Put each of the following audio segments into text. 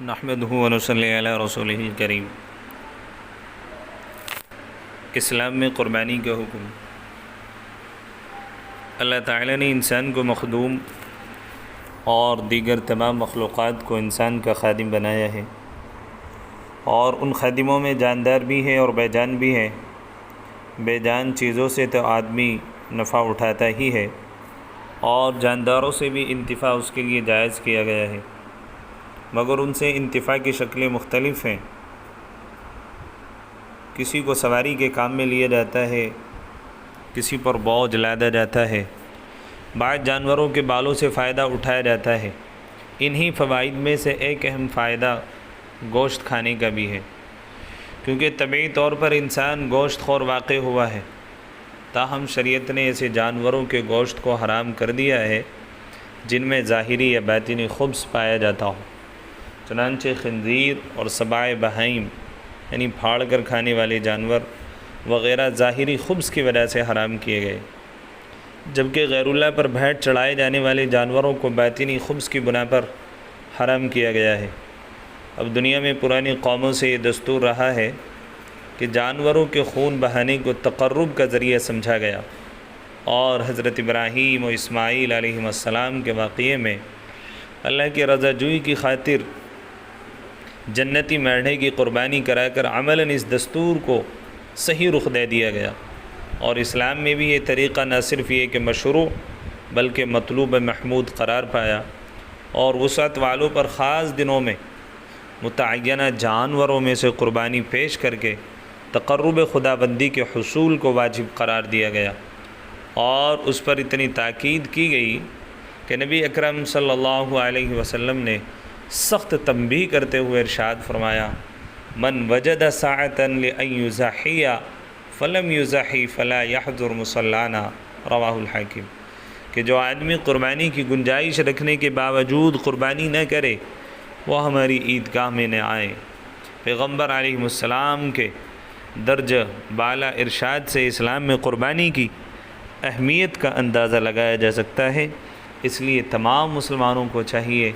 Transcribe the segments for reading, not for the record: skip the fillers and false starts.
نحمدہ و نصلی علی رسولہ الکریم۔ اسلام میں قربانی کا حکم۔ اللہ تعالیٰ نے انسان کو مخدوم اور دیگر تمام مخلوقات کو انسان کا خادم بنایا ہے، اور ان خادموں میں جاندار بھی ہے اور بے جان بھی ہے۔ بے جان چیزوں سے تو آدمی نفع اٹھاتا ہی ہے، اور جانداروں سے بھی انتفاع اس کے لیے جائز کیا گیا ہے، مگر ان سے انتفاع کی شکلیں مختلف ہیں۔ کسی کو سواری کے کام میں لیا جاتا ہے، کسی پر بوجھ لادا جاتا ہے، بعض جانوروں کے بالوں سے فائدہ اٹھایا جاتا ہے۔ انہی فوائد میں سے ایک اہم فائدہ گوشت کھانے کا بھی ہے، کیونکہ طبعی طور پر انسان گوشت خور واقع ہوا ہے، تاہم شریعت نے ایسے جانوروں کے گوشت کو حرام کر دیا ہے جن میں ظاہری یا باطنی خبث پایا جاتا ہو۔ چنانچہ خنزیر اور سباع بہائم یعنی پھاڑ کر کھانے والے جانور وغیرہ ظاہری خبث کی وجہ سے حرام کیے گئے، جبکہ غیر اللہ پر بھیٹ چڑھائے جانے والے جانوروں کو باطنی خبث کی بنا پر حرام کیا گیا ہے۔ اب دنیا میں پرانی قوموں سے یہ دستور رہا ہے کہ جانوروں کے خون بہانے کو تقرب کا ذریعہ سمجھا گیا، اور حضرت ابراہیم و اسماعیل علیہ السلام کے واقعے میں اللہ کی رضا جوئی کی خاطر جنتی میڑھے کی قربانی کرا کر عملاً اس دستور کو صحیح رخ دے دیا گیا۔ اور اسلام میں بھی یہ طریقہ نہ صرف یہ کہ مشروع بلکہ مطلوب محمود قرار پایا، اور وسعت والوں پر خاص دنوں میں متعینہ جانوروں میں سے قربانی پیش کر کے تقرب خداوندی کے حصول کو واجب قرار دیا گیا، اور اس پر اتنی تاکید کی گئی کہ نبی اکرم صلی اللہ علیہ وسلم نے سخت تنبیہ کرتے ہوئے ارشاد فرمایا: من وجد ساعة لأن یضحی فلم یضحی فلا یحضر مصلانا، رواہ الحاکم، کہ جو آدمی قربانی کی گنجائش رکھنے کے باوجود قربانی نہ کرے وہ ہماری عیدگاہ میں نہ آئے۔ پیغمبر علیہ السلام کے درجہ بالا ارشاد سے اسلام میں قربانی کی اہمیت کا اندازہ لگایا جا سکتا ہے۔ اس لیے تمام مسلمانوں کو چاہیے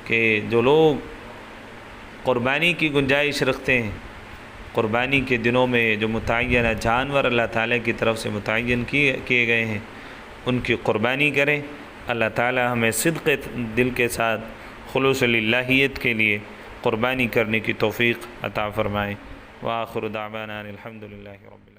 کہ جو لوگ قربانی کی گنجائش رکھتے ہیں، قربانی کے دنوں میں جو متعینہ جانور اللہ تعالیٰ کی طرف سے متعین کیے گئے ہیں ان کی قربانی کریں۔ اللہ تعالیٰ ہمیں صدق دل کے ساتھ خلوص للہیت کے لیے قربانی کرنے کی توفیق عطا فرمائے۔ وآخر دعوانا الحمدللہ رب العالمین۔